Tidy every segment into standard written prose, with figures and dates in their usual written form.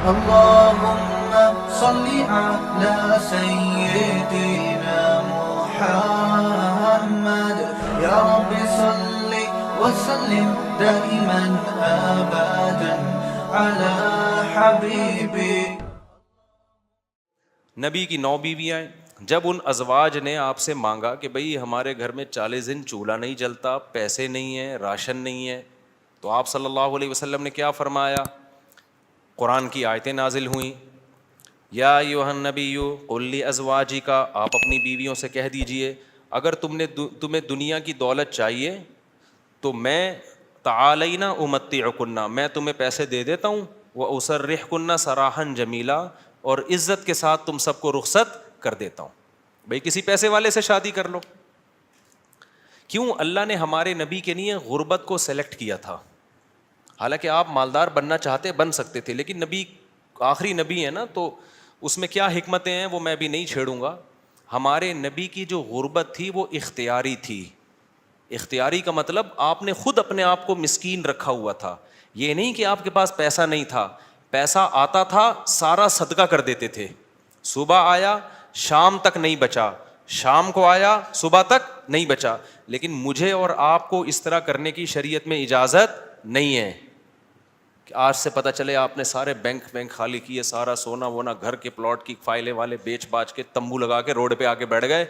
اللهم صل على سيدنا محمد يا رب صل وسلم دائما ابدا على حبيبي. نبی کی 9 بیویاں ہیں. جب ان ازواج نے آپ سے مانگا کہ بھئی ہمارے گھر میں 40 دن چولہا نہیں جلتا، پیسے نہیں ہیں، راشن نہیں ہے، تو آپ صلی اللہ علیہ وسلم نے کیا فرمایا؟ قرآن کی آیتیں نازل ہوئیں. یا ایھا النبی قل لازواجک، آپ اپنی بیویوں سے کہہ دیجئے اگر تمہیں دنیا کی دولت چاہیے تو میں تعالینا امتعکن، میں تمہیں پیسے دے دیتا ہوں، واسرحکن سراحا جمیلا، اور عزت کے ساتھ تم سب کو رخصت کر دیتا ہوں. بھئی کسی پیسے والے سے شادی کر لو. کیوں اللہ نے ہمارے نبی کے لیے غربت کو سلیکٹ کیا تھا؟ حالانکہ آپ مالدار بننا چاہتے بن سکتے تھے، لیکن نبی آخری نبی ہے نا، تو اس میں کیا حکمتیں ہیں وہ میں بھی نہیں چھیڑوں گا. ہمارے نبی کی جو غربت تھی وہ اختیاری تھی. اختیاری کا مطلب آپ نے خود اپنے آپ کو مسکین رکھا ہوا تھا. یہ نہیں کہ آپ کے پاس پیسہ نہیں تھا، پیسہ آتا تھا سارا صدقہ کر دیتے تھے. صبح آیا شام تک نہیں بچا، شام کو آیا صبح تک نہیں بچا. لیکن مجھے اور آپ کو اس طرح کرنے کی شریعت میں اجازت نہیں ہے کہ آج سے پتہ چلے آپ نے سارے بینک خالی کیے، سارا سونا وونا گھر کے پلاٹ کی فائلیں والے بیچ باچ کے تمبو لگا کے روڈ پہ آ کے بیٹھ گئے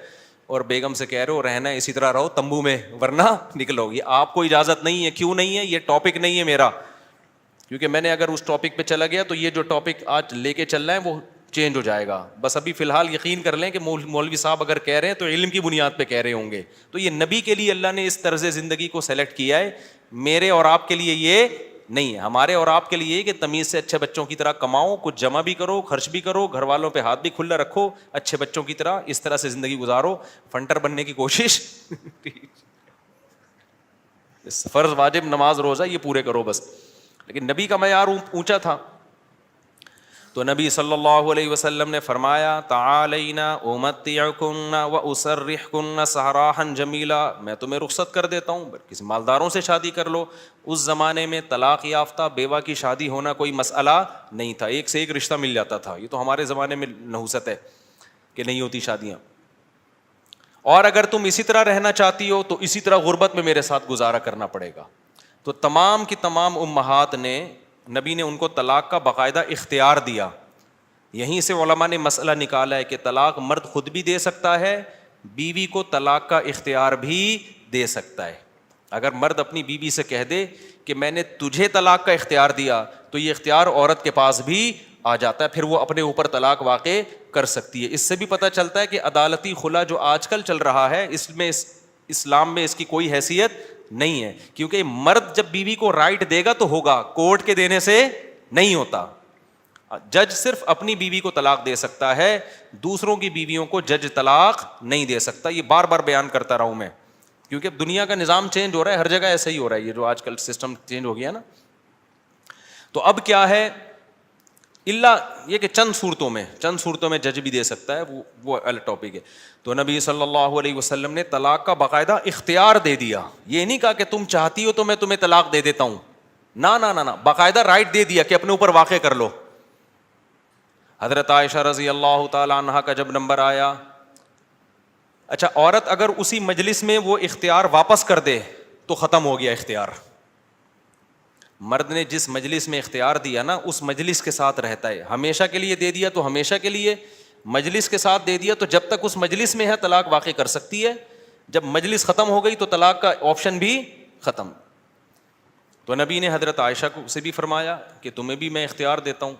اور بیگم سے کہہ رہے ہو رہنا ہے اسی طرح رہو تمبو میں ورنہ نکلو. یہ آپ کو اجازت نہیں ہے. کیوں نہیں ہے؟ یہ ٹاپک نہیں ہے میرا، کیونکہ میں نے اگر اس ٹاپک پہ چلا گیا تو یہ جو ٹاپک آج لے کے چل رہا ہے وہ چینج ہو جائے گا. بس ابھی فی الحال یقین کر لیں کہ مولوی صاحب اگر کہہ رہے ہیں تو علم کی بنیاد پہ کہہ رہے ہوں گے. تو یہ نبی کے لیے اللہ نے اس طرز زندگی کو سلیکٹ کیا ہے، میرے اور آپ کے لیے یہ نہیں ہے. ہمارے اور آپ کے لیے یہ کہ تمیز سے اچھے بچوں کی طرح کماؤ، کچھ جمع بھی کرو، خرچ بھی کرو، گھر والوں پہ ہاتھ بھی کھلا رکھو، اچھے بچوں کی طرح اس طرح سے زندگی گزارو. فنٹر بننے کی کوشش فرض واجب نماز روزہ یہ پورے کرو بس. لیکن نبی کا معیار اونچا تھا. تو نبی صلی اللہ علیہ وسلم نے فرمایا تعالینا امتعکن واسرحکن سراحا جمیلا، میں تمہیں رخصت کر دیتا ہوں، کسی مالداروں سے شادی کر لو. اس زمانے میں طلاق یافتہ بیوہ کی شادی ہونا کوئی مسئلہ نہیں تھا، ایک سے ایک رشتہ مل جاتا تھا. یہ تو ہمارے زمانے میں نحوست ہے کہ نہیں ہوتی شادیاں. اور اگر تم اسی طرح رہنا چاہتی ہو تو اسی طرح غربت میں میرے ساتھ گزارا کرنا پڑے گا. تو تمام کی تمام امہات نے، نبی نے ان کو طلاق کا باقاعدہ اختیار دیا. یہیں سے علماء نے مسئلہ نکالا ہے کہ طلاق مرد خود بھی دے سکتا ہے، بیوی کو طلاق کا اختیار بھی دے سکتا ہے. اگر مرد اپنی بیوی سے کہہ دے کہ میں نے تجھے طلاق کا اختیار دیا تو یہ اختیار عورت کے پاس بھی آ جاتا ہے، پھر وہ اپنے اوپر طلاق واقع کر سکتی ہے. اس سے بھی پتہ چلتا ہے کہ عدالتی خلا جو آج کل چل رہا ہے اس میں اسلام میں اس کی کوئی حیثیت نہیں ہے، کیونکہ مرد جب بیوی کو رائٹ دے گا تو ہوگا، کورٹ کے دینے سے نہیں ہوتا. جج صرف اپنی بیوی کو طلاق دے سکتا ہے، دوسروں کی بیویوں کو جج طلاق نہیں دے سکتا. یہ بار بار بیان کرتا رہا ہوں میں، کیونکہ دنیا کا نظام چینج ہو رہا ہے، ہر جگہ ایسا ہی ہو رہا ہے. یہ جو آج کل سسٹم چینج ہو گیا نا، تو اب کیا ہے، اللہ یہ کہ چند صورتوں میں جج بھی دے سکتا ہے، وہ الگ ٹاپک ہے. تو نبی صلی اللہ علیہ وسلم نے طلاق کا باقاعدہ اختیار دے دیا. یہ نہیں کہا کہ تم چاہتی ہو تو میں تمہیں طلاق دے دیتا ہوں، نہ، باقاعدہ رائٹ دے دیا کہ اپنے اوپر واقع کر لو. حضرت عائشہ رضی اللہ تعالی عنہا کا جب نمبر آیا، اچھا عورت اگر اسی مجلس میں وہ اختیار واپس کر دے تو ختم ہو گیا اختیار. مرد نے جس مجلس میں اختیار دیا نا اس مجلس کے ساتھ رہتا ہے. ہمیشہ کے لیے دے دیا تو ہمیشہ کے لیے، مجلس کے ساتھ دے دیا تو جب تک اس مجلس میں ہے طلاق واقع کر سکتی ہے. جب مجلس ختم ہو گئی تو طلاق کا آپشن بھی ختم. تو نبی نے حضرت عائشہ کو سے بھی فرمایا کہ تمہیں بھی میں اختیار دیتا ہوں،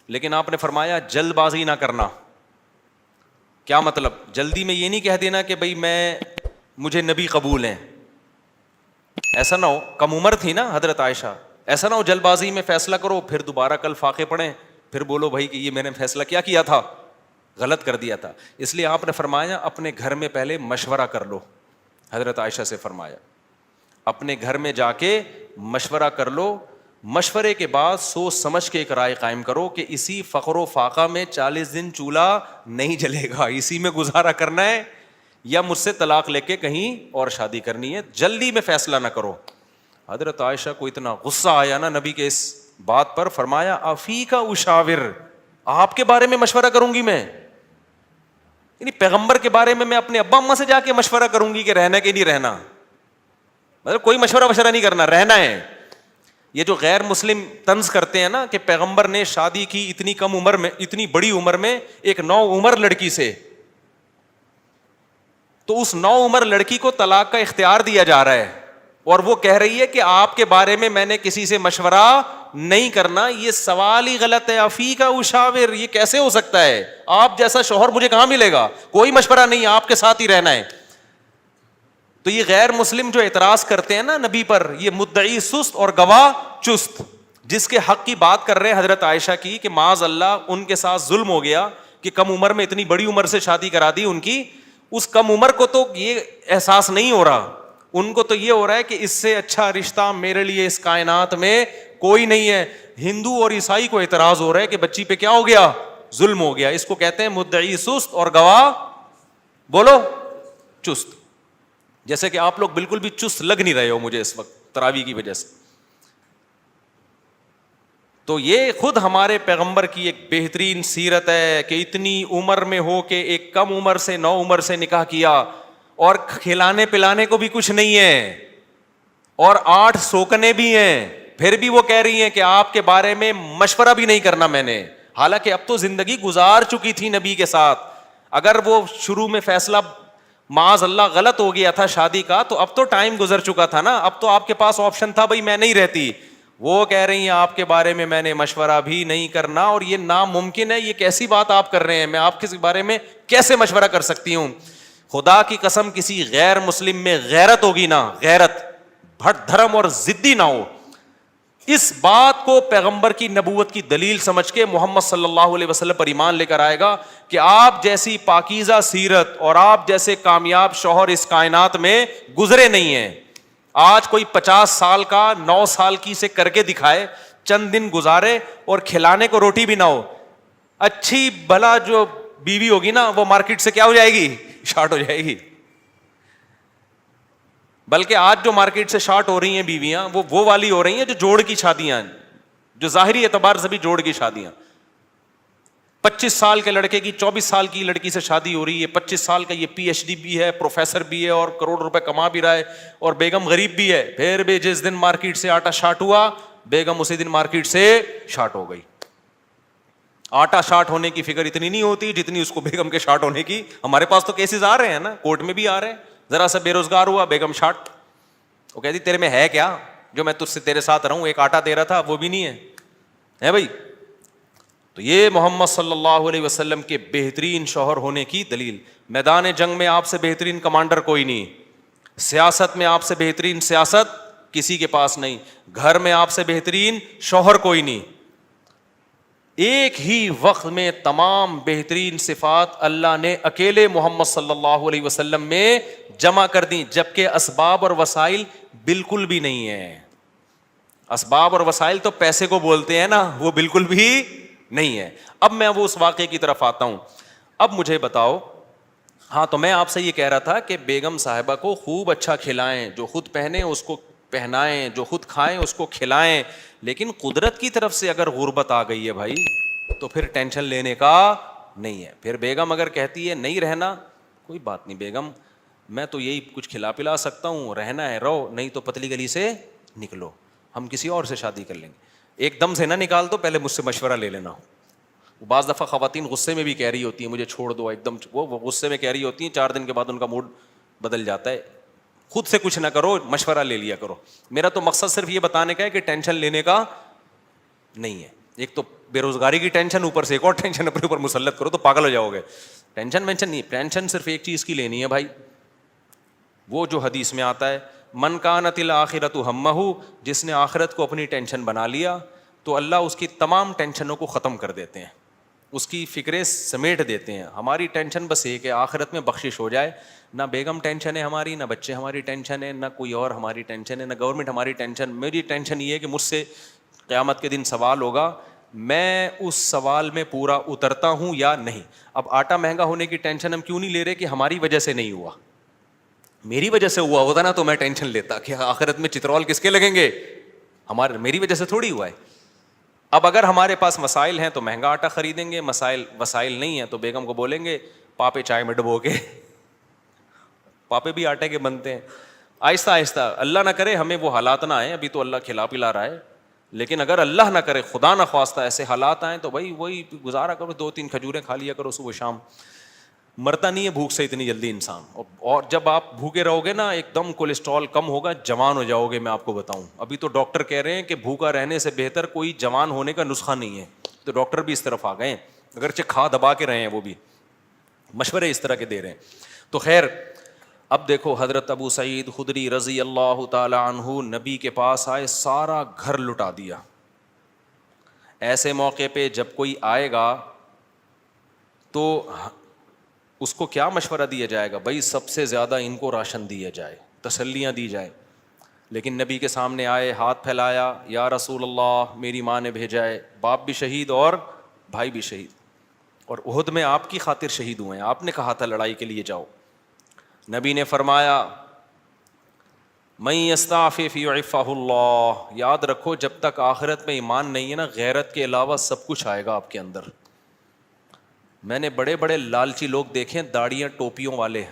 لیکن آپ نے فرمایا جلد بازی نہ کرنا. کیا مطلب؟ جلدی میں یہ نہیں کہہ دینا کہ بھئی مجھے نبی قبول ہیں، ایسا نہ ہو. کم عمر تھی نا حضرت عائشہ، ایسا نہ ہو جلد بازی میں فیصلہ کرو پھر دوبارہ کل فاقے پڑیں پھر بولو بھائی کہ یہ میں نے فیصلہ کیا تھا، غلط کر دیا تھا. اس لیے آپ نے فرمایا اپنے گھر میں پہلے مشورہ کر لو. حضرت عائشہ سے فرمایا اپنے گھر میں جا کے مشورہ کر لو، مشورے کے بعد سوچ سمجھ کے ایک رائے قائم کرو کہ اسی فقر و فاقہ میں 40 دن چولہا نہیں جلے گا، اسی میں گزارا کرنا ہے یا مجھ سے طلاق لے کے کہیں اور شادی کرنی ہے. جلدی میں فیصلہ نہ کرو. حضرت عائشہ کو اتنا غصہ آیا نا نبی کے اس بات پر فرمایا افی کا اشاور, آپ کے بارے میں مشورہ کروں گی میں, یعنی پیغمبر کے بارے میں اپنے ابا اماں سے جا کے مشورہ کروں گی کہ رہنا کہ نہیں رہنا, مطلب کوئی مشورہ نہیں کرنا, رہنا ہے. یہ جو غیر مسلم طنز کرتے ہیں نا کہ پیغمبر نے شادی کی اتنی کم عمر میں, اتنی بڑی عمر میں ایک 9 عمر لڑکی سے, تو اس 9 عمر لڑکی کو طلاق کا اختیار دیا جا رہا ہے, اور وہ کہہ رہی ہے کہ آپ کے بارے میں نے کسی سے مشورہ نہیں کرنا. یہ سوال ہی غلط ہے. افی کا اشاور, یہ کیسے ہو سکتا ہے؟ آپ جیسا شوہر مجھے کہاں ملے گا؟ کوئی مشورہ نہیں, آپ کے ساتھ ہی رہنا ہے. تو یہ غیر مسلم جو اعتراض کرتے ہیں نا نبی پر, یہ مدعی سست اور گواہ چست, جس کے حق کی بات کر رہے ہیں حضرت عائشہ کی کہ معاذ اللہ ان کے ساتھ ظلم ہو گیا کہ کم عمر میں اتنی بڑی عمر سے شادی کرا دی ان کی. اس کم عمر کو تو یہ احساس نہیں ہو رہا, ان کو تو یہ ہو رہا ہے کہ اس سے اچھا رشتہ میرے لیے اس کائنات میں کوئی نہیں ہے. ہندو اور عیسائی کو اعتراض ہو رہا ہے کہ بچی پہ کیا ہو گیا؟ ظلم ہو گیا. اس کو کہتے ہیں مدعی سست اور گواہ بولو چست. جیسے کہ آپ لوگ بالکل بھی چست لگ نہیں رہے ہو مجھے اس وقت تراویح کی وجہ سے. تو یہ خود ہمارے پیغمبر کی ایک بہترین سیرت ہے کہ اتنی عمر میں ہو کے ایک کم عمر سے 9 عمر سے نکاح کیا, اور کھلانے پلانے کو بھی کچھ نہیں ہے, اور 8 سوکنے بھی ہیں, پھر بھی وہ کہہ رہی ہیں کہ آپ کے بارے میں مشورہ بھی نہیں کرنا میں نے. حالانکہ اب تو زندگی گزار چکی تھی نبی کے ساتھ. اگر وہ شروع میں فیصلہ معاذ اللہ غلط ہو گیا تھا شادی کا, تو اب تو ٹائم گزر چکا تھا نا, اب تو آپ کے پاس آپشن تھا بھائی میں نہیں رہتی. وہ کہہ رہی ہیں آپ کے بارے میں نے مشورہ بھی نہیں کرنا, اور یہ ناممکن ہے. یہ کیسی بات آپ کر رہے ہیں, میں آپ کے بارے میں کیسے مشورہ کر سکتی ہوں؟ خدا کی قسم کسی غیر مسلم میں غیرت ہوگی نا, غیرت, بھٹ دھرم اور ضدی نہ ہو, اس بات کو پیغمبر کی نبوت کی دلیل سمجھ کے محمد صلی اللہ علیہ وسلم پر ایمان لے کر آئے گا کہ آپ جیسی پاکیزہ سیرت اور آپ جیسے کامیاب شوہر اس کائنات میں گزرے نہیں ہیں. آج کوئی 50 سال کا 9 سال کی سے کر کے دکھائے, چند دن گزارے اور کھلانے کو روٹی بھی نہ ہو, اچھی بھلا جو بیوی ہوگی نا وہ مارکیٹ سے کیا ہو جائے گی؟ شارٹ ہو جائے گی. بلکہ آج جو مارکیٹ سے شارٹ ہو رہی ہیں بیویاں وہ والی ہو رہی ہیں جو جوڑ کی شادیاں, جو ظاہری اعتبار سے بھی جوڑ کی شادیاں. 25 سال کے لڑکے کی 24 سال کی لڑکی سے شادی ہو رہی ہے, 25 سال کا یہ PhD بھی ہے, پروفیسر بھی ہے, اور کروڑ روپے کما بھی رہا ہے, اور بیگم غریب بھی ہے. پھر بھی جس دن مارکیٹ سے آٹا شارٹ ہوا, بیگم اسی دن مارکیٹ سے شارٹ ہو گئی. آٹا شارٹ ہونے کی فکر اتنی نہیں ہوتی جتنی اس کو بیگم کے شارٹ ہونے کی. ہمارے پاس تو کیسز آ رہے ہیں نا, کورٹ میں بھی آ رہے ہیں. ذرا سا بے روزگار ہوا, بیگم شارٹ. وہ کہتی تیرے میں ہے کیا جو میں تجھ سے تیرے ساتھ رہوں؟ ایک آٹا دے رہا تھا وہ بھی نہیں ہے بھائی. تو یہ محمد صلی اللہ علیہ وسلم کے بہترین شوہر ہونے کی دلیل. میدان جنگ میں آپ سے بہترین کمانڈر کوئی نہیں, سیاست میں آپ سے بہترین سیاست کسی کے پاس نہیں, گھر میں آپ سے بہترین شوہر کوئی نہیں. ایک ہی وقت میں تمام بہترین صفات اللہ نے اکیلے محمد صلی اللہ علیہ وسلم میں جمع کر دی, جبکہ اسباب اور وسائل بالکل بھی نہیں ہے. اسباب اور وسائل تو پیسے کو بولتے ہیں نا, وہ بالکل بھی نہیں ہے. اب میں وہ اس واقعے کی طرف آتا ہوں. اب مجھے بتاؤ, ہاں تو میں آپ سے یہ کہہ رہا تھا کہ بیگم صاحبہ کو خوب اچھا کھلائیں, جو خود پہنے اس کو پہنائیں, جو خود کھائیں اس کو کھلائیں. لیکن قدرت کی طرف سے اگر غربت آ گئی ہے بھائی تو پھر ٹینشن لینے کا نہیں ہے. پھر بیگم اگر کہتی ہے نہیں رہنا, کوئی بات نہیں بیگم, میں تو یہی کچھ کھلا پلا سکتا ہوں, رہنا ہے رہو, نہیں تو پتلی گلی سے نکلو, ہم کسی اور سے شادی کر لیں گے. ایک دم سے نہ نکال دو, پہلے مجھ سے مشورہ لے لینا. بعض دفعہ خواتین غصے میں بھی کہہ رہی ہوتی ہیں مجھے چھوڑ دو, ایک دم وہ غصے میں کہہ رہی ہوتی ہیں, 4 دن کے بعد ان کا موڈ بدل جاتا ہے. خود سے کچھ نہ کرو, مشورہ لے لیا کرو. میرا تو مقصد صرف یہ بتانے کا ہے کہ ٹینشن لینے کا نہیں ہے. ایک تو بے روزگاری کی ٹینشن, اوپر سے ایک اور ٹینشن اپنے اوپر مسلط کرو تو پاگل ہو جاؤ گے. ٹینشن وینشن نہیں, ٹینشن صرف ایک چیز کی لینی ہے بھائی, وہ جو حدیث میں آتا ہے من کانت الآخرۃ ہمہ, جس نے آخرت کو اپنی ٹینشن بنا لیا تو اللہ اس کی تمام ٹینشنوں کو ختم کر دیتے ہیں, اس کی فکریں سمیٹ دیتے ہیں. ہماری ٹینشن بس ایک ہے, آخرت میں بخشش ہو جائے. نہ بیگم ٹینشن ہے ہماری, نہ بچے ہماری ٹینشن ہے, نہ کوئی اور ہماری ٹینشن ہے, نہ گورنمنٹ ہماری ٹینشن. میری ٹینشن یہ ہے کہ مجھ سے قیامت کے دن سوال ہوگا, میں اس سوال میں پورا اترتا ہوں یا نہیں. اب آٹا مہنگا ہونے کی ٹینشن ہم کیوں نہیں لے رہے کہ ہماری وجہ سے نہیں ہوا, میری وجہ سے ہوا ہوتا نا تو میں ٹینشن لیتا کہ آخرت میں چترول کس کے لگیں گے, میری وجہ سے تھوڑی ہوا ہے. اب اگر ہمارے پاس مسائل ہیں تو مہنگا آٹا خریدیں گے, وسائل نہیں ہیں تو بیگم کو بولیں گے پاپے چائے میں ڈبو کے, پاپے بھی آٹے کے بنتے ہیں. آہستہ آہستہ, اللہ نہ کرے ہمیں وہ حالات نہ آئیں, ابھی تو اللہ کھلا پلا رہا ہے, لیکن اگر اللہ نہ کرے خدا نہ خواستہ ایسے حالات آئیں تو بھائی وہی گزارا کرو, 2-3 کھجوریں کھا لیا کرو صبح شام. مرتا نہیں ہے بھوک سے اتنی جلدی انسان, اور جب آپ بھوکے رہو گے نا ایک دم کولیسٹرول کم ہوگا, جوان ہو جاؤ گے. میں آپ کو بتاؤں, ابھی تو ڈاکٹر کہہ رہے ہیں کہ بھوکا رہنے سے بہتر کوئی جوان ہونے کا نسخہ نہیں ہے, تو ڈاکٹر بھی اس طرف آ گئے ہیں, اگرچہ کھا دبا کے رہے ہیں, وہ بھی مشورے اس طرح کے دے رہے ہیں. تو خیر, اب دیکھو حضرت ابو سعید خدری رضی اللہ تعالی عنہ نبی کے پاس آئے, سارا گھر لٹا دیا. ایسے موقع پہ جب کوئی آئے گا تو اس کو کیا مشورہ دیا جائے گا؟ بھائی سب سے زیادہ ان کو راشن دیا جائے, تسلیاں دی جائے. لیکن نبی کے سامنے آئے, ہاتھ پھیلایا, یا رسول اللہ میری ماں نے بھیجا ہے, باپ بھی شہید اور بھائی بھی شہید, اور احد میں آپ کی خاطر شہید ہوئے ہیں, آپ نے کہا تھا لڑائی کے لیے جاؤ. نبی نے فرمایا من یستعفف یعفہ اللہ, یاد رکھو جب تک آخرت میں ایمان نہیں ہے نا, غیرت کے علاوہ سب کچھ آئے گا آپ کے اندر. میں نے بڑے بڑے لالچی لوگ دیکھے, داڑیاں ٹوپیوں والے,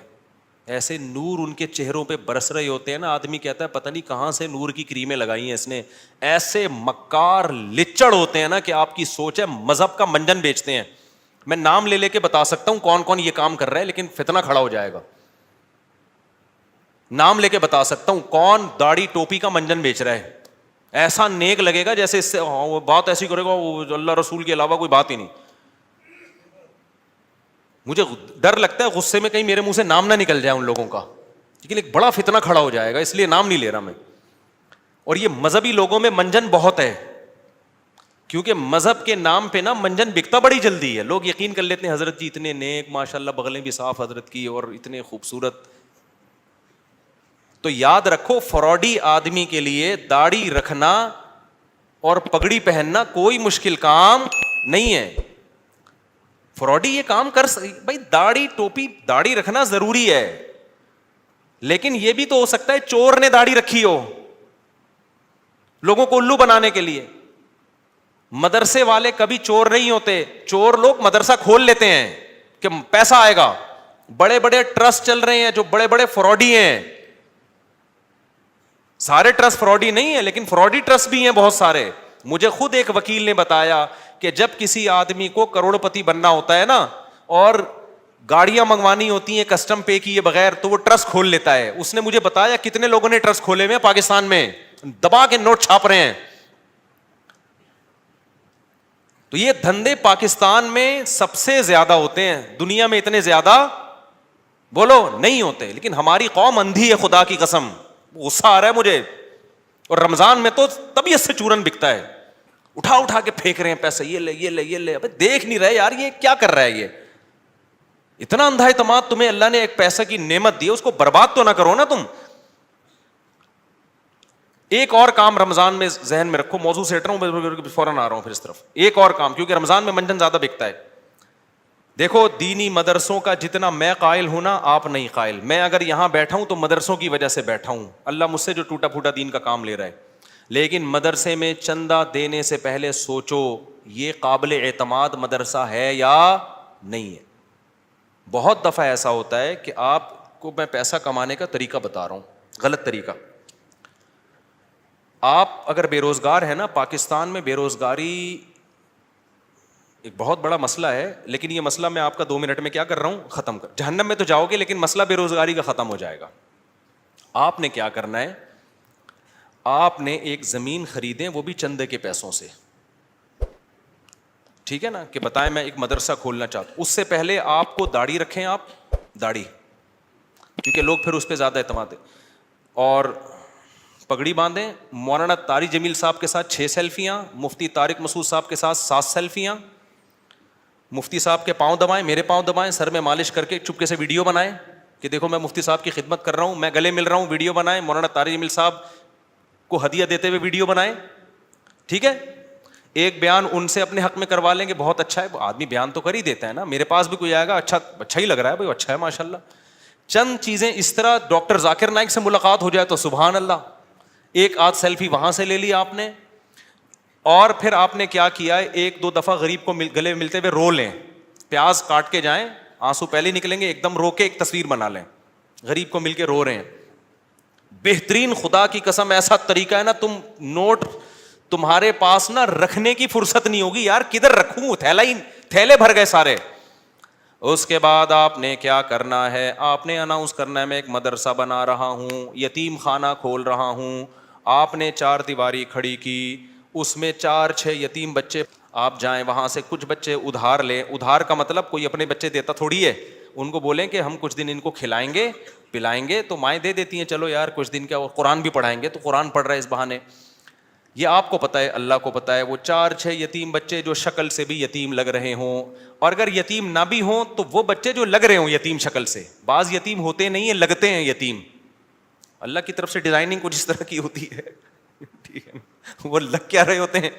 ایسے نور ان کے چہروں پہ برس رہے ہوتے ہیں نا, آدمی کہتا ہے پتہ نہیں کہاں سے نور کی کریمیں لگائی ہیں اس نے. ایسے مکار لچڑ ہوتے ہیں نا کہ آپ کی سوچ ہے مذہب کا منجن بیچتے ہیں. میں نام لے کے بتا سکتا ہوں کون کون یہ کام کر رہا ہے, لیکن فتنہ کھڑا ہو جائے گا. نام لے کے بتا سکتا ہوں کون داڑھی ٹوپی کا منجن بیچ رہا ہے. ایسا نیک لگے گا جیسے اس سے وہ بات ایسی کرے گا وہ اللہ رسول کے علاوہ کوئی بات ہی نہیں. مجھے ڈر لگتا ہے غصے میں کہیں میرے منہ سے نام نہ نکل جائے ان لوگوں کا, لیکن ایک بڑا فتنہ کھڑا ہو جائے گا, اس لیے نام نہیں لے رہا میں. اور یہ مذہبی لوگوں میں منجن بہت ہے, کیونکہ مذہب کے نام پہ نا منجن بکتا بڑی جلدی ہے. لوگ یقین کر لیتے ہیں حضرت جی اتنے نیک, ماشاء اللہ بغلیں بھی صاف حضرت کی, اور اتنے خوبصورت. تو یاد رکھو فراڈی آدمی کے لیے داڑھی رکھنا اور پگڑی پہننا کوئی مشکل کام نہیں ہے. فراڈی یہ کام کر بھائی داڑھی ٹوپی داڑھی رکھنا ضروری ہے, لیکن یہ بھی تو ہو سکتا ہے چور نے داڑھی رکھی ہو لوگوں کو الو بنانے کے لیے. مدرسے والے کبھی چور نہیں ہوتے, چور لوگ مدرسہ کھول لیتے ہیں کہ پیسہ آئے گا. بڑے بڑے ٹرسٹ چل رہے ہیں جو بڑے بڑے فراڈی ہیں, سارے ٹرسٹ فراڈی نہیں ہیں لیکن فراڈی ٹرسٹ بھی ہیں بہت سارے. مجھے خود ایک وکیل نے بتایا کہ جب کسی آدمی کو کروڑ پتی بننا ہوتا ہے نا, اور گاڑیاں منگوانی ہوتی ہیں کسٹم پے کیے بغیر, تو وہ ٹرسٹ کھول لیتا ہے. اس نے مجھے بتایا کتنے لوگوں نے ٹرسٹ کھولے ہوئے پاکستان میں, دبا کے نوٹ چھاپ رہے ہیں. تو یہ دھندے پاکستان میں سب سے زیادہ ہوتے ہیں, دنیا میں اتنے زیادہ بولو نہیں ہوتے. لیکن ہماری قوم اندھی ہے خدا کی قسم, غصہ آ رہا ہے مجھے. اور رمضان میں تو طبیعت سے چورن بکتا ہے, اٹھا اٹھا کے پھینک رہے ہیں پیسے, یہ لے یہ لے یہ لے. ابے دیکھ نہیں رہے یار یہ کیا کر رہا ہے, یہ اتنا اندھا اعتماد تمہیں اللہ نے ایک پیسہ کی نعمت دی, اس کو برباد تو نہ کرو نا تم. ایک اور کام رمضان میں ذہن میں رکھو, موضوع سیٹ رہا ہوں فوراً آ رہا ہوں پھر اس طرف. ایک اور کام, کیونکہ رمضان میں منجن زیادہ بکتا ہے. دیکھو دینی مدرسوں کا جتنا میں قائل ہوں نا آپ نہیں قائل. میں اگر یہاں بیٹھا ہوں تو مدرسوں کی وجہ سے بیٹھا ہوں, اللہ مجھ سے جو ٹوٹا پھوٹا دین کا کام لے رہا ہے. لیکن مدرسے میں چندہ دینے سے پہلے سوچو یہ قابل اعتماد مدرسہ ہے یا نہیں ہے. بہت دفعہ ایسا ہوتا ہے کہ آپ کو میں پیسہ کمانے کا طریقہ بتا رہا ہوں, غلط طریقہ. آپ اگر بے روزگار ہیں نا, پاکستان میں بے روزگاری ایک بہت بڑا مسئلہ ہے, لیکن یہ مسئلہ میں آپ کا 2 منٹ میں کیا کر رہا ہوں ختم کر. جہنم میں تو جاؤ گے لیکن مسئلہ بے روزگاری کا ختم ہو جائے گا. آپ نے کیا کرنا ہے, آپ نے ایک زمین خریدیں, وہ بھی چندے کے پیسوں سے, ٹھیک ہے نا, کہ بتائیں میں ایک مدرسہ کھولنا چاہتا ہوں. اس سے پہلے آپ کو داڑھی رکھیں, آپ داڑھی, کیونکہ لوگ پھر اس پہ زیادہ اعتماد ہے, اور پگڑی باندھیں. مولانا طارق جمیل صاحب کے ساتھ 6 سیلفیاں, مفتی طارق مسعود صاحب کے ساتھ 7 سیلفیاں. مفتی صاحب کے پاؤں دبائیں, میرے پاؤں دبائیں, سر میں مالش کر کے چپکے سے ویڈیو بنائیں کہ دیکھو میں مفتی صاحب کی خدمت کر رہا ہوں, میں گلے مل رہا ہوں, ویڈیو بنائیں. مولانا طارق جمیل صاحب کو ہدیہ دیتے ہوئے ویڈیو بنائیں, ٹھیک ہے. ایک بیان ان سے اپنے حق میں کروا لیں گے, بہت اچھا ہے, آدمی بیان تو کر ہی دیتا ہے نا. میرے پاس بھی کوئی آئے گا, اچھا ہی لگ رہا ہے بھائی, اچھا ہے ماشاء اللہ. چند چیزیں اس طرح, ڈاکٹر ذاکر نائک سے ملاقات ہو جائے تو سبحان اللہ, ایک آدھ سیلفی وہاں سے لے لی آپ نے. اور پھر آپ نے کیا کیا ہے, ایک دو دفعہ غریب کو گلے ملتے ہوئے رو لیں, پیاز کاٹ کے جائیں, آنسو پہلے نکلیں گے, ایک دم رو کے ایک تصویر بنا لیں, غریب کو مل کے رو رہے ہیں. بہترین, خدا کی قسم ایسا طریقہ ہے نا, تم نوٹ تمہارے پاس نا رکھنے کی فرصت نہیں ہوگی یار, کدھر رکھوں, تھیلے بھر گئے سارے. اس کے بعد آپ نے کیا کرنا ہے, آپ نے اناؤنس کرنا ہے میں ایک مدرسہ بنا رہا ہوں, یتیم خانہ کھول رہا ہوں. آپ نے 4 دیواری کھڑی کی, اس میں 4-6 یتیم بچے, آپ جائیں وہاں سے کچھ بچے ادھار لیں. ادھار کا مطلب کوئی اپنے بچے دیتا تھوڑی ہے, ان کو بولیں کہ ہم کچھ دن ان کو کھلائیں گے پلائیں گے, تو مائیں دے دیتی ہیں, چلو یار کچھ دن کیا, اور قرآن بھی پڑھائیں گے, تو قرآن پڑھ رہا ہے اس بہانے. یہ آپ کو پتہ ہے, اللہ کو پتہ ہے, وہ 4-6 یتیم بچے جو شکل سے بھی یتیم لگ رہے ہوں, اور اگر یتیم نہ بھی ہوں تو وہ بچے جو لگ رہے ہوں یتیم شکل سے, بعض یتیم ہوتے نہیں ہیں, لگتے ہیں یتیم, اللہ کی طرف سے ڈیزائننگ کچھ اس طرح کی ہوتی ہے, ٹھیک ہے, وہ لگ کیا رہے ہوتے ہیں,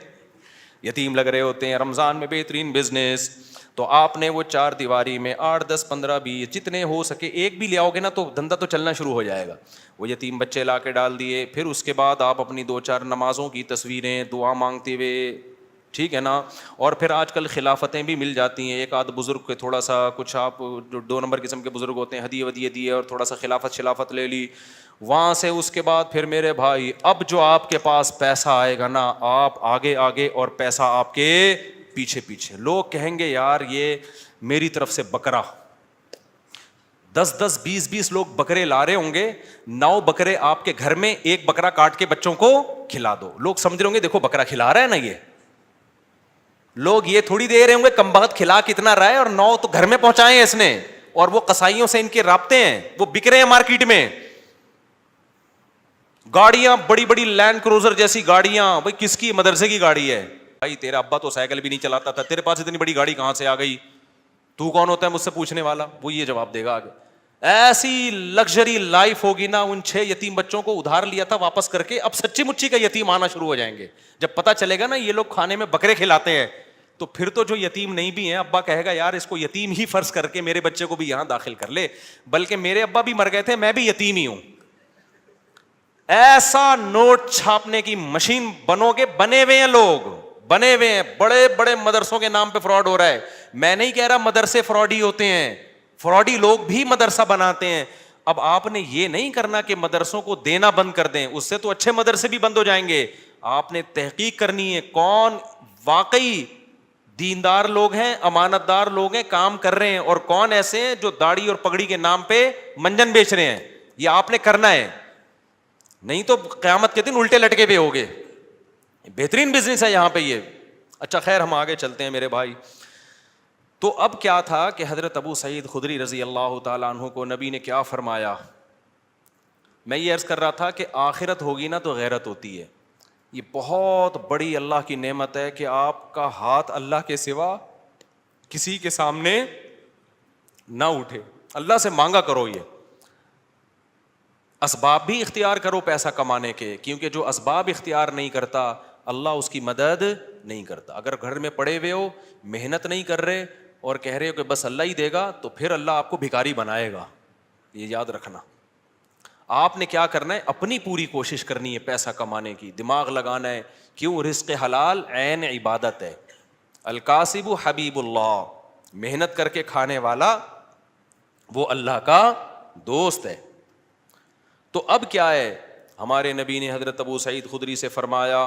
یتیم لگ رہے ہوتے ہیں. رمضان میں بہترین بزنس, تو آپ نے وہ 4 دیواری میں 8, 10, 15, 20 جتنے ہو سکے ایک بھی لے آؤ گے نا تو دھندا تو چلنا شروع ہو جائے گا. وہ یتیم بچے لا کے ڈال دیے. پھر اس کے بعد آپ اپنی 2-4 نمازوں کی تصویریں دعا مانگتے ہوئے, ٹھیک ہے نا, اور پھر آج کل خلافتیں بھی مل جاتی ہیں, ایک آدھ بزرگ کے تھوڑا سا کچھ, آپ جو 2 نمبر قسم کے بزرگ ہوتے ہیں, ہدیے ودیے دیے اور تھوڑا سا خلافت لے لی وہاں سے. اس کے بعد پھر میرے بھائی, اب جو آپ کے پاس پیسہ آئے گا نا, آپ آگے آگے اور پیسہ آپ کے پیچھے پیچھے. لوگ کہیں گے یار یہ میری طرف سے بکرا, 10-10, 20-20 لوگ بکرے لا رہے ہوں گے, 9 بکرے آپ کے گھر میں, ایک بکرا کاٹ کے بچوں کو کھلا دو. لوگ سمجھ رہے ہوں گے دیکھو بکرا کھلا رہا ہے نا, یہ لوگ یہ تھوڑی دے رہے ہوں گے کم بخت کھلا کتنا رہا ہے, اور 9 تو گھر میں پہنچائے ہیں اس نے, اور وہ قصائیوں سے ان کے رابطے ہیں, وہ بک رہے ہیں مارکیٹ میں. گاڑیاں بڑی بڑی لینڈ کروزر جیسی گاڑیاں, بھائی کس کی, مدرسے کی گاڑی ہے بھائی, تیرا ابا تو سائیکل بھی نہیں چلاتا تھا, تیرے پاس اتنی بڑی گاڑی کہاں سے آ گئی, تو کون ہوتا ہے مجھ سے پوچھنے والا, وہ یہ جواب دے گا آگے. ایسی لگژری لائف ہوگی نا. ان 6 یتیم بچوں کو ادھار لیا تھا واپس کر کے, اب سچی مچی کا یتیم آنا شروع ہو جائیں گے. جب پتا چلے گا نا یہ لوگ کھانے میں بکرے کھلاتے ہیں, تو پھر تو جو یتیم نہیں بھی ہیں, ابا کہے گا یار اس کو یتیم ہی فرض کر کے میرے بچے کو بھی یہاں داخل کر لے, بلکہ میرے ابا بھی مر گئے تھے, میں بھی یتیم ہی ہوں. ایسا نوٹ چھاپنے کی مشین بنو گے, بنے ہوئے ہیں لوگ, بنے ہوئے ہیں. بڑے بڑے مدرسوں کے نام پہ فراڈ ہو رہا ہے. میں نہیں کہہ رہا مدرسے فراڈی ہوتے ہیں, فراڈی لوگ بھی مدرسہ بناتے ہیں. اب آپ نے یہ نہیں کرنا کہ مدرسوں کو دینا بند کر دیں, اس سے تو اچھے مدرسے بھی بند ہو جائیں گے. آپ نے تحقیق کرنی ہے کون واقعی دیندار لوگ ہیں, امانت دار لوگ ہیں, کام کر رہے ہیں, اور کون ایسے ہیں جو داڑھی اور پگڑی کے نام پہ منجن بیچ رہے ہیں. یہ آپ نے کرنا ہے, نہیں تو قیامت کے دن الٹے لٹکے پہ ہوگے. بہترین بزنس ہے یہاں پہ یہ. اچھا خیر, ہم آگے چلتے ہیں میرے بھائی. تو اب کیا تھا کہ حضرت ابو سعید خدری رضی اللہ تعالیٰ عنہ کو نبی نے کیا فرمایا. میں یہ عرض کر رہا تھا کہ آخرت ہوگی نا تو غیرت ہوتی ہے. یہ بہت بڑی اللہ کی نعمت ہے کہ آپ کا ہاتھ اللہ کے سوا کسی کے سامنے نہ اٹھے. اللہ سے مانگا کرو, یہ اسباب بھی اختیار کرو پیسہ کمانے کے, کیونکہ جو اسباب اختیار نہیں کرتا اللہ اس کی مدد نہیں کرتا. اگر گھر میں پڑے ہوئے ہو, محنت نہیں کر رہے اور کہہ رہے ہو کہ بس اللہ ہی دے گا, تو پھر اللہ آپ کو بھکاری بنائے گا. یہ یاد رکھنا. آپ نے کیا کرنا ہے, اپنی پوری کوشش کرنی ہے پیسہ کمانے کی, دماغ لگانا ہے. کیوں؟ رزق حلال عین عبادت ہے. الکاسب حبیب اللہ, محنت کر کے کھانے والا وہ اللہ کا دوست ہے. تو اب کیا ہے, ہمارے نبی نے حضرت ابو سعید خدری سے فرمایا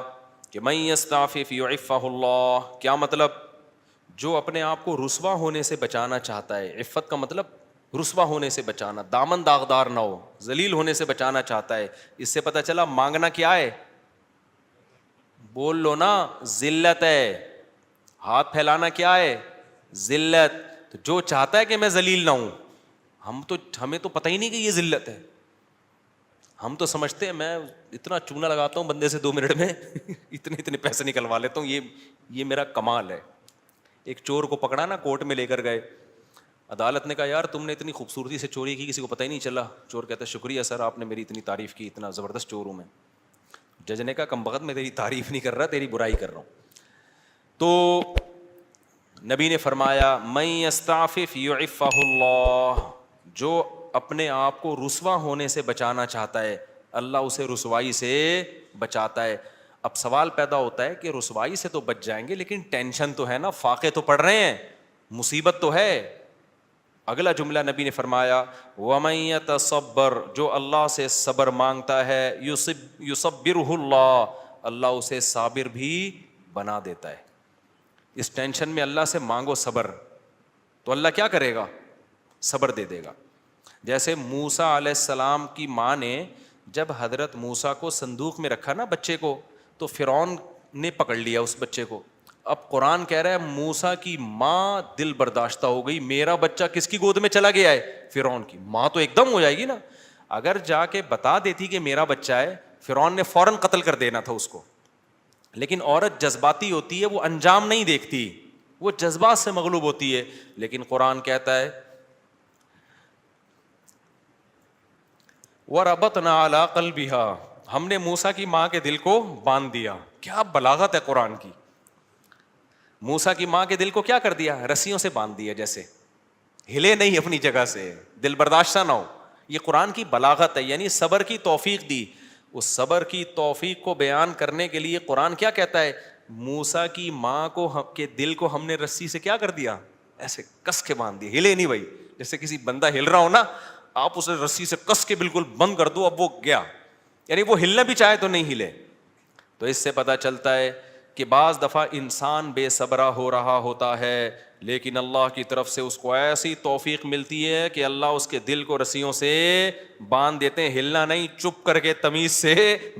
کہ من یستعفف یعفہ اللہ. کیا مطلب؟ جو اپنے آپ کو رسوا ہونے سے بچانا چاہتا ہے, عفت کا مطلب رسوا ہونے سے بچانا, دامن داغدار نہ ہو, ذلیل ہونے سے بچانا چاہتا ہے. اس سے پتہ چلا مانگنا کیا ہے, بول لو نا, ذلت ہے. ہاتھ پھیلانا کیا ہے, ذلت. تو جو چاہتا ہے کہ میں ذلیل نہ ہوں, ہمیں تو پتہ ہی نہیں کہ یہ ذلت ہے. ہم تو سمجھتے ہیں میں اتنا چونا لگاتا ہوں بندے سے 2 منٹ میں اتنے پیسے نکلوا لیتا ہوں, یہ میرا کمال ہے. ایک چور کو پکڑا نا, کورٹ میں لے کر گئے, عدالت نے کہا یار تم نے اتنی خوبصورتی سے چوری کی, کسی کو پتہ ہی نہیں چلا. چور کہتا ہے شکریہ سر, آپ نے میری اتنی تعریف کی, اتنا زبردست چور ہوں میں. جج نے کہا کم بخت میں تیری تعریف نہیں کر رہا, تیری برائی کر رہا ہوں. تو نبی نے فرمایا من یستعفف یعفہ اللہ, جو اپنے آپ کو رسوا ہونے سے بچانا چاہتا ہے اللہ اسے رسوائی سے بچاتا ہے. اب سوال پیدا ہوتا ہے کہ رسوائی سے تو بچ جائیں گے لیکن ٹینشن تو ہے نا, فاقے تو پڑ رہے ہیں, مصیبت تو ہے. اگلا جملہ نبی نے فرمایا وَمَن يَتَصَبَّرْ, جو اللہ سے صبر مانگتا ہے, يُصَبِّرْهُ اللَّهُ, اللہ اسے صابر بھی بنا دیتا ہے. اس ٹینشن میں اللہ سے مانگو صبر, تو اللہ کیا کرے گا؟ صبر دے دے گا. جیسے موسیٰ علیہ السلام کی ماں نے جب حضرت موسیٰ کو صندوق میں رکھا نا بچے کو, تو فرعون نے پکڑ لیا اس بچے کو. اب قرآن کہہ رہا ہے موسیٰ کی ماں دل برداشتہ ہو گئی, میرا بچہ کس کی گود میں چلا گیا ہے؟ فرعون کی. ماں تو ایک دم ہو جائے گی نا. اگر جا کے بتا دیتی کہ میرا بچہ ہے, فرعون نے فوراً قتل کر دینا تھا اس کو. لیکن عورت جذباتی ہوتی ہے, وہ انجام نہیں دیکھتی, وہ جذبات سے مغلوب ہوتی ہے. لیکن قرآن کہتا ہے وَرَبَطْنَا عَلَىٰ قَلْبِهَا, ہم نے موسیٰ کی ماں کے دل کو باندھ دیا. کیا بلاغت ہے قرآن کی. موسیٰ کی ماں کے دل کو کیا کر دیا؟ رسیوں سے باندھ دیا, جیسے ہلے نہیں اپنی جگہ سے, دل برداشتہ نہ ہو. یہ قرآن کی بلاغت ہے, یعنی صبر کی توفیق دی. اس صبر کی توفیق کو بیان کرنے کے لیے قرآن کیا کہتا ہے؟ موسیٰ کی ماں کو کے دل کو ہم نے رسی سے کیا کر دیا؟ ایسے کس کے باندھ دیا, ہلے نہیں بھائی. جیسے کسی بندہ ہل رہا ہو نا, آپ اسے رسی سے کس کے بالکل بند کر دو, اب وہ گیا, یعنی وہ ہلنا بھی چاہے تو نہیں ہلے. تو اس سے پتہ چلتا ہے کہ بعض دفعہ انسان بے صبرا ہو رہا ہوتا ہے, لیکن اللہ کی طرف سے اس کو ایسی توفیق ملتی ہے کہ اللہ اس کے دل کو رسیوں سے باندھ دیتے ہیں. ہلنا نہیں, چپ کر کے تمیز سے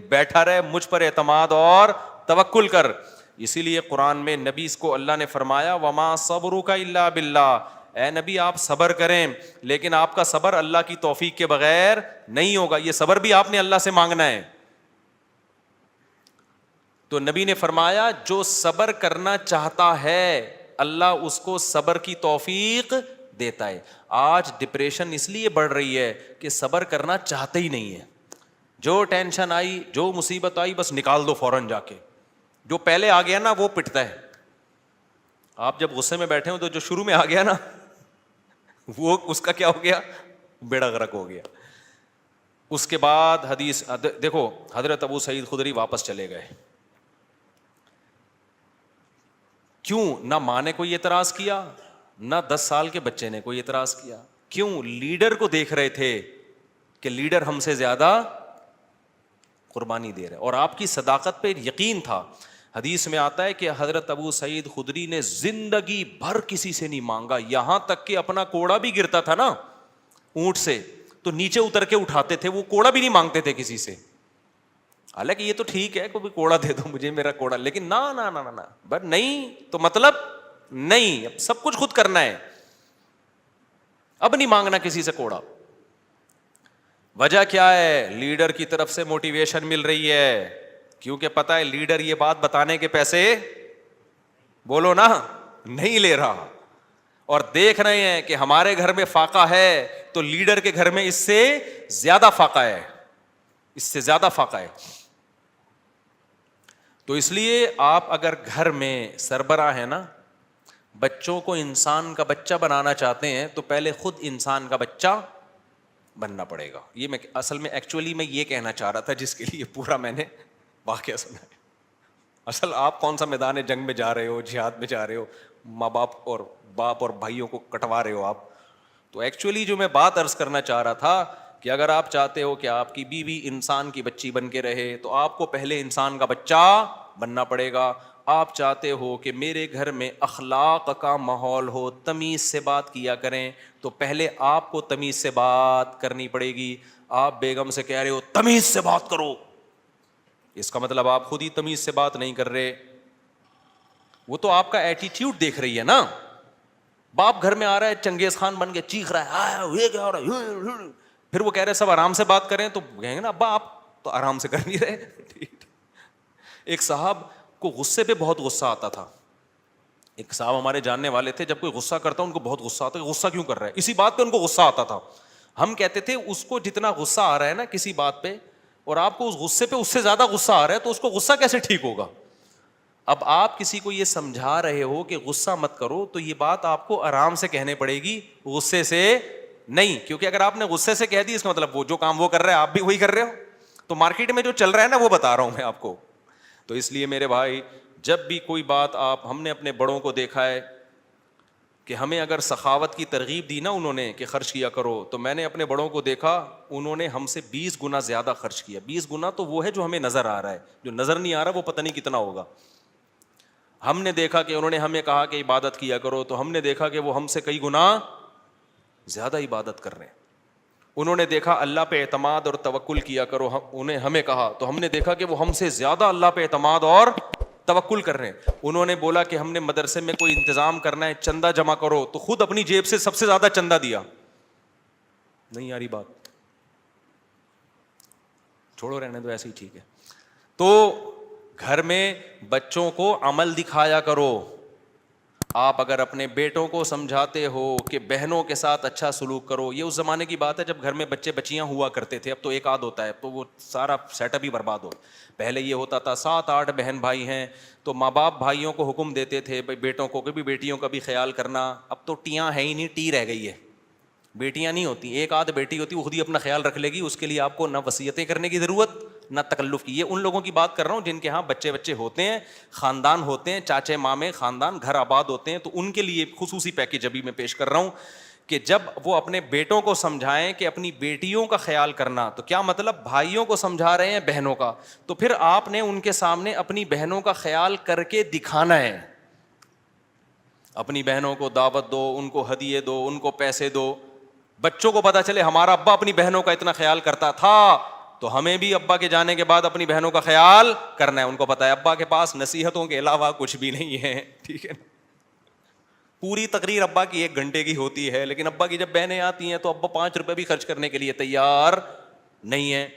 بیٹھا رہے, مجھ پر اعتماد اور توکل کر. اسی لیے قرآن میں نبی کو اللہ نے فرمایا وما صبرک الا باللہ, اے نبی آپ صبر کریں لیکن آپ کا صبر اللہ کی توفیق کے بغیر نہیں ہوگا. یہ صبر بھی آپ نے اللہ سے مانگنا ہے. تو نبی نے فرمایا جو صبر کرنا چاہتا ہے اللہ اس کو صبر کی توفیق دیتا ہے. آج ڈپریشن اس لیے بڑھ رہی ہے کہ صبر کرنا چاہتے ہی نہیں ہے. جو ٹینشن آئی, جو مصیبت آئی, بس نکال دو فوراً جا کے. جو پہلے آ گیا نا وہ پٹتا ہے. آپ جب غصے میں بیٹھے ہو تو جو شروع میں آ گیا نا وہ اس کا کیا ہو گیا؟ بیڑا غرق ہو گیا. اس کے بعد حدیث دیکھو, حضرت ابو سعید خدری واپس چلے گئے. کیوں؟ نہ ماں نے کوئی اعتراض کیا, نہ 10 سال کے بچے نے کوئی اعتراض کیا. کیوں؟ لیڈر کو دیکھ رہے تھے کہ لیڈر ہم سے زیادہ قربانی دے رہے, اور آپ کی صداقت پہ یقین تھا. حدیث میں آتا ہے کہ حضرت ابو سعید خدری نے زندگی بھر کسی سے نہیں مانگا, یہاں تک کہ اپنا کوڑا بھی گرتا تھا نا اونٹ سے تو نیچے اتر کے اٹھاتے تھے, وہ کوڑا بھی نہیں مانگتے تھے کسی سے. حالانکہ یہ تو ٹھیک ہے کوئی کوڑا دے دو مجھے, میرا کوڑا, لیکن نہ نہ نہ نہ بس نہیں, تو مطلب نہیں, اب سب کچھ خود کرنا ہے, اب نہیں مانگنا کسی سے کوڑا. وجہ کیا ہے؟ لیڈر کی طرف سے موٹیویشن مل رہی ہے, کیونکہ پتہ ہے لیڈر یہ بات بتانے کے پیسے بولو نا نہیں لے رہا, اور دیکھ رہے ہیں کہ ہمارے گھر میں فاقہ ہے تو لیڈر کے گھر میں اس سے زیادہ فاقہ ہے, اس سے زیادہ فاقہ ہے. تو اس لیے آپ اگر گھر میں سربراہ ہیں نا, بچوں کو انسان کا بچہ بنانا چاہتے ہیں تو پہلے خود انسان کا بچہ بننا پڑے گا. یہ میں اصل میں ایکچولی میں یہ کہنا چاہ رہا تھا جس کے لیے پورا میں نے واقعہ سنا ہے. اصل آپ کون سا میدان جنگ میں جا رہے ہو, جہاد میں جا رہے ہو, ماں باپ اور بھائیوں کو کٹوا رہے ہو آپ. تو ایکچولی جو میں بات عرض کرنا چاہ رہا تھا کہ اگر آپ چاہتے ہو کہ آپ کی بیوی انسان کی بچی بن کے رہے تو آپ کو پہلے انسان کا بچہ بننا پڑے گا. آپ چاہتے ہو کہ میرے گھر میں اخلاق کا ماحول ہو, تمیز سے بات کیا کریں, تو پہلے آپ کو تمیز سے بات کرنی پڑے گی. آپ بیگم سے کہہ رہے ہو تمیز سے بات کرو, اس کا مطلب آپ خود ہی تمیز سے بات نہیں کر رہے. وہ تو آپ کا ایٹیٹیوڈ دیکھ رہی ہے نا. باپ گھر میں آ رہا ہے چنگیز خان بن کے چیخ رہا ہے, یہ کیا ہو رہا ہے, پھر وہ کہہ رہے سب آرام سے بات کریں, تو کہیں گے نا ابا آپ تو آرام سے کر نہیں رہے. ایک صاحب کو غصے پہ بہت غصہ آتا تھا. ایک صاحب ہمارے جاننے والے تھے, جب کوئی غصہ کرتا ان کو بہت غصہ آتا, غصہ کیوں کر رہا ہے, اسی بات پہ ان کو غصہ آتا تھا. ہم کہتے تھے اس کو جتنا غصہ آ رہا ہے نا کسی بات پہ, اور آپ کو اس غصے پہ اس سے زیادہ غصہ آ رہا ہے, تو اس کو غصہ کیسے ٹھیک ہوگا. اب آپ کسی کو یہ سمجھا رہے ہو کہ غصہ مت کرو, تو یہ بات آپ کو آرام سے کہنے پڑے گی, غصے سے نہیں. کیونکہ اگر آپ نے غصے سے کہہ دی, اس کا مطلب وہ جو کام وہ کر رہا ہے آپ بھی وہی کر رہے ہو. تو مارکیٹ میں جو چل رہا ہے نا وہ بتا رہا ہوں میں آپ کو. تو اس لیے میرے بھائی جب بھی کوئی بات ہم نے اپنے بڑوں کو دیکھا ہے کہ ہمیں اگر سخاوت کی ترغیب دی نا انہوں نے کہ خرچ کیا کرو, تو میں نے اپنے بڑوں کو دیکھا انہوں نے ہم سے 20 گنا زیادہ خرچ کیا. 20 گنا تو وہ ہے جو ہمیں نظر آ رہا ہے, جو نظر نہیں آ رہا وہ پتہ نہیں کتنا ہوگا. ہم نے دیکھا کہ انہوں نے ہمیں کہا کہ عبادت کیا کرو, تو ہم نے دیکھا کہ وہ ہم سے کئی گنا زیادہ عبادت کر رہے ہیں. انہوں نے دیکھا اللہ پہ اعتماد اور توکل کیا کرو, انہیں ہمیں کہا تو ہم نے دیکھا کہ وہ ہم سے زیادہ اللہ پہ اعتماد اور توکل کر رہے ہیں. انہوں نے بولا کہ ہم نے مدرسے میں کوئی انتظام کرنا ہے, چندہ جمع کرو, تو خود اپنی جیب سے سب سے زیادہ چندہ دیا. نہیں آ رہی بات, چھوڑو رہنے دو, ایسے ہی ٹھیک ہے. تو گھر میں بچوں کو عمل دکھایا کرو. آپ اگر اپنے بیٹوں کو سمجھاتے ہو کہ بہنوں کے ساتھ اچھا سلوک کرو, یہ اس زمانے کی بات ہے جب گھر میں بچے بچیاں ہوا کرتے تھے, اب تو ایک آدھ ہوتا ہے, تو وہ سارا سیٹ اپ ہی برباد ہو. پہلے یہ ہوتا تھا 7-8 بہن بھائی ہیں تو ماں باپ بھائیوں کو حکم دیتے تھے بھائی بیٹوں کو بھی بیٹیوں کا بھی خیال کرنا. اب تو ٹیاں ہے ہی نہیں, ٹی رہ گئی ہے, بیٹیاں نہیں ہوتی. ایک آدھ بیٹی ہوتی وہ خود ہی اپنا خیال رکھ لے گی, اس کے لیے آپ کو نہ وصیتیں کرنے کی ضرورت نہ تکلف کی. یہ ان لوگوں کی بات کر رہا ہوں جن کے ہاں بچے ہوتے ہیں, خاندان ہوتے ہیں, چاچے مامے خاندان گھر آباد ہوتے ہیں, تو ان کے لیے خصوصی پیکیج ابھی میں پیش کر رہا ہوں کہ جب وہ اپنے بیٹوں کو سمجھائیں کہ اپنی بیٹیوں کا خیال کرنا, تو کیا مطلب بھائیوں کو سمجھا رہے ہیں بہنوں کا, تو پھر آپ نے ان کے سامنے اپنی بہنوں کا خیال کر کے دکھانا ہے. اپنی بہنوں کو دعوت دو, ان کو ہدیے دو, ان کو پیسے دو. بچوں کو پتا چلے ہمارا ابا اپنی بہنوں کا اتنا خیال کرتا تھا, تو ہمیں بھی ابا کے جانے کے بعد اپنی بہنوں کا خیال کرنا ہے. ان کو پتا ہے ابا کے پاس نصیحتوں کے علاوہ کچھ بھی نہیں ہے, ٹھیک ہے. پوری تقریر ابا کی 1 گھنٹے کی ہوتی ہے, لیکن ابا کی جب بہنیں آتی ہیں تو ابا 5 روپے بھی خرچ کرنے کے لیے تیار نہیں ہے.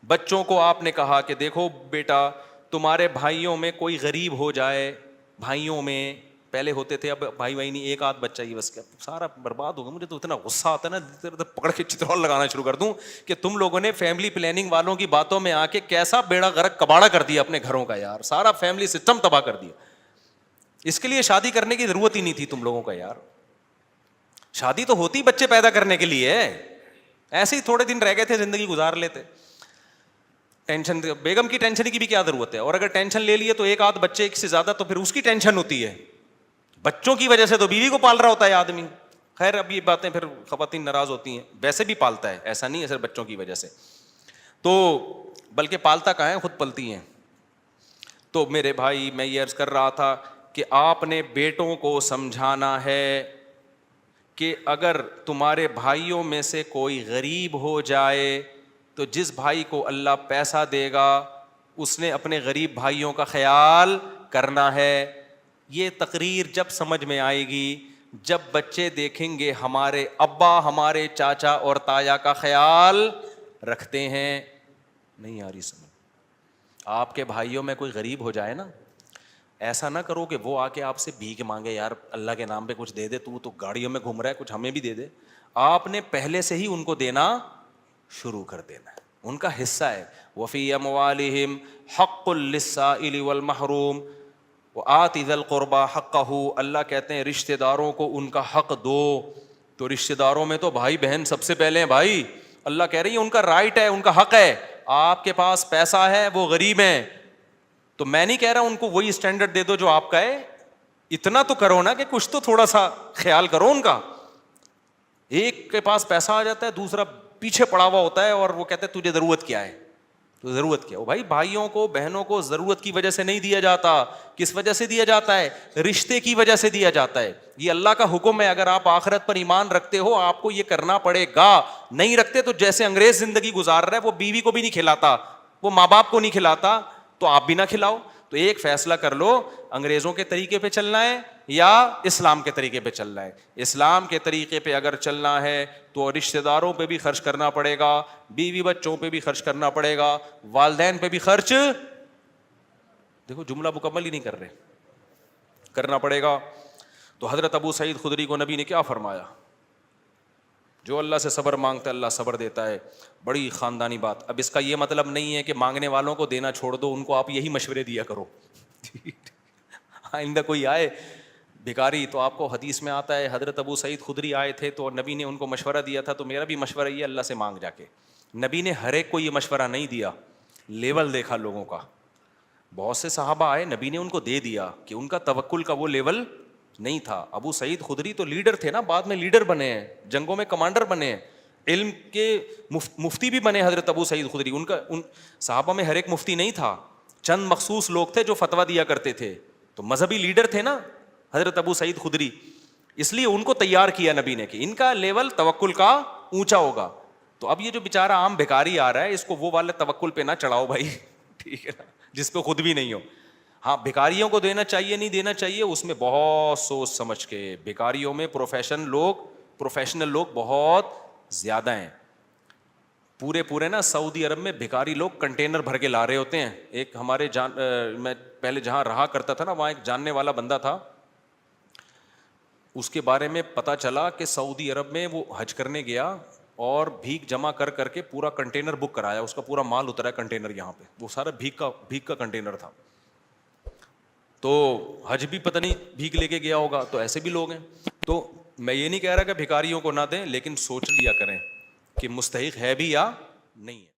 بچوں کو آپ نے کہا کہ دیکھو بیٹا, تمہارے بھائیوں میں کوئی غریب ہو جائے, بھائیوں میں پہلے ہوتے تھے, اب بھائی نہیں, ایک آدھ بچہ ہی بس, کیا سارا برباد ہوگا. مجھے تو اتنا غصہ آتا ہے نا, پکڑ کے چترول لگانا شروع کر دوں کہ تم لوگوں نے فیملی پلاننگ والوں کی باتوں میں آ کے کیسا بیڑا غرق کباڑا کر دیا اپنے گھروں کا یار, سارا فیملی سسٹم تباہ کر دیا. اس کے لیے شادی کرنے کی ضرورت ہی نہیں تھی تم لوگوں کا یار. شادی تو ہوتی بچے پیدا کرنے کے لیے, ایسے ہی تھوڑے دن رہ گئے تھے زندگی گزار لیتے. ٹینشن, بیگم کی ٹینشن کی بھی کیا ضرورت ہے, اور اگر ٹینشن لے لیے تو ایک آدھ بچے ایک سے زیادہ, تو پھر اس کی ٹینشن ہوتی ہے. بچوں کی وجہ سے تو بیوی کو پال رہا ہوتا ہے آدمی. خیر اب یہ باتیں پھر خواتین ناراض ہوتی ہیں, ویسے بھی پالتا ہے, ایسا نہیں ہے صرف بچوں کی وجہ سے, تو بلکہ پالتا کہاں ہے, خود پلتی ہیں. تو میرے بھائی میں یہ عرض کر رہا تھا کہ آپ نے بیٹوں کو سمجھانا ہے کہ اگر تمہارے بھائیوں میں سے کوئی غریب ہو جائے تو جس بھائی کو اللہ پیسہ دے گا اس نے اپنے غریب بھائیوں کا خیال کرنا ہے. یہ تقریر جب سمجھ میں آئے گی جب بچے دیکھیں گے ہمارے ابا ہمارے چاچا اور تایا کا خیال رکھتے ہیں. نہیں آ رہی سمجھ. آپ کے بھائیوں میں کوئی غریب ہو جائے نا, ایسا نہ کرو کہ وہ آ کے آپ سے بھیک مانگے, یار اللہ کے نام پہ کچھ دے دے, تو گاڑیوں میں گھوم رہا ہے, کچھ ہمیں بھی دے دے. آپ نے پہلے سے ہی ان کو دینا شروع کر دینا ہے, ان کا حصہ ہے. وفی اموالہم حق للسائل والمحروم وآت ذی القربى حقہ. اللہ کہتے ہیں رشتہ داروں کو ان کا حق دو. تو رشتہ داروں میں تو بھائی بہن سب سے پہلے ہیں بھائی. اللہ کہہ رہی ہے ان کا رائٹ ہے, ان کا حق ہے. آپ کے پاس پیسہ ہے, وہ غریب ہیں, تو میں نہیں کہہ رہا ان کو وہی اسٹینڈرڈ دے دو جو آپ کا ہے, اتنا تو کرو نا کہ کچھ تو تھوڑا سا خیال کرو ان کا. ایک کے پاس پیسہ آ جاتا ہے, دوسرا پیچھے پڑا ہوا ہوتا ہے اور وہ کہتے ہیں تجھے ضرورت کیا ہے, تو ضرورت کیا. بھائی بھائیوں کو بہنوں کو ضرورت کی وجہ سے نہیں دیا جاتا, کس وجہ سے دیا جاتا ہے, رشتے کی وجہ سے دیا جاتا ہے. یہ اللہ کا حکم ہے, اگر آپ آخرت پر ایمان رکھتے ہو آپ کو یہ کرنا پڑے گا. نہیں رکھتے تو جیسے انگریز زندگی گزار رہا ہے, وہ بیوی کو بھی نہیں کھلاتا, وہ ماں باپ کو نہیں کھلاتا, تو آپ بھی نہ کھلاؤ. تو ایک فیصلہ کر لو, انگریزوں کے طریقے پہ چلنا ہے یا اسلام کے طریقے پہ چلنا ہے. اسلام کے طریقے پہ اگر چلنا ہے تو رشتہ داروں پہ بھی خرچ کرنا پڑے گا, بیوی بچوں پہ بھی خرچ کرنا پڑے گا, والدین پہ بھی خرچ, دیکھو جملہ مکمل ہی نہیں کر رہے, کرنا پڑے گا. تو حضرت ابو سعید خدری کو نبی نے کیا فرمایا, جو اللہ سے صبر مانگتا ہے اللہ صبر دیتا ہے. بڑی خاندانی بات. اب اس کا یہ مطلب نہیں ہے کہ مانگنے والوں کو دینا چھوڑ دو, ان کو آپ یہی مشورے دیا کرو. آئندہ کوئی آئے بھکاری, تو آپ کو حدیث میں آتا ہے حضرت ابو سعید خدری آئے تھے تو نبی نے ان کو مشورہ دیا تھا, تو میرا بھی مشورہ یہ اللہ سے مانگ جا کے. نبی نے ہر ایک کو یہ مشورہ نہیں دیا, لیول دیکھا لوگوں کا. بہت سے صحابہ آئے, نبی نے ان کو دے دیا کہ ان کا توکل کا وہ لیول نہیں تھا. ابو سعید خدری تو لیڈر تھے نا, بعد میں لیڈر بنے ہیں, جنگوں میں کمانڈر بنے ہیں, علم کے مفتی بھی بنے حضرت ابو سعید خدری. ان صحابہ میں ہر ایک مفتی نہیں تھا, چند مخصوص لوگ تھے جو فتویٰ دیا کرتے تھے. تو مذہبی لیڈر تھے نا حضرت ابو سعید خدری, اس لیے ان کو تیار کیا نبی نے کہ ان کا لیول توکل کا اونچا ہوگا. تو اب یہ جو بیچارہ عام بھکاری آ رہا ہے, اس کو وہ والے توکل پہ نہ چڑھاؤ بھائی, ٹھیک ہے نا, جس پہ خود بھی نہیں ہو. ہاں بھکاریوں کو دینا چاہیے نہیں دینا چاہیے, اس میں بہت سوچ سمجھ کے. بھکاریوں میں پروفیشنل لوگ بہت زیادہ ہیں. پورے نا سعودی عرب میں بھکاری لوگ کنٹینر بھر کے لا رہے ہوتے ہیں. ایک ہمارے میں پہلے جہاں رہا کرتا تھا نا, وہاں ایک جاننے والا بندہ تھا, اس کے بارے میں پتہ چلا کہ سعودی عرب میں وہ حج کرنے گیا اور بھیک جمع کر کے پورا کنٹینر بک کرایا, اس کا پورا مال اترا ہے کنٹینر یہاں پہ, وہ سارا بھیک کا کنٹینر تھا. تو حج بھی پتہ نہیں بھیک لے کے گیا ہوگا. تو ایسے بھی لوگ ہیں. تو میں یہ نہیں کہہ رہا کہ بھکاریوں کو نہ دیں, لیکن سوچ لیا کریں کہ مستحق ہے بھی یا نہیں ہے.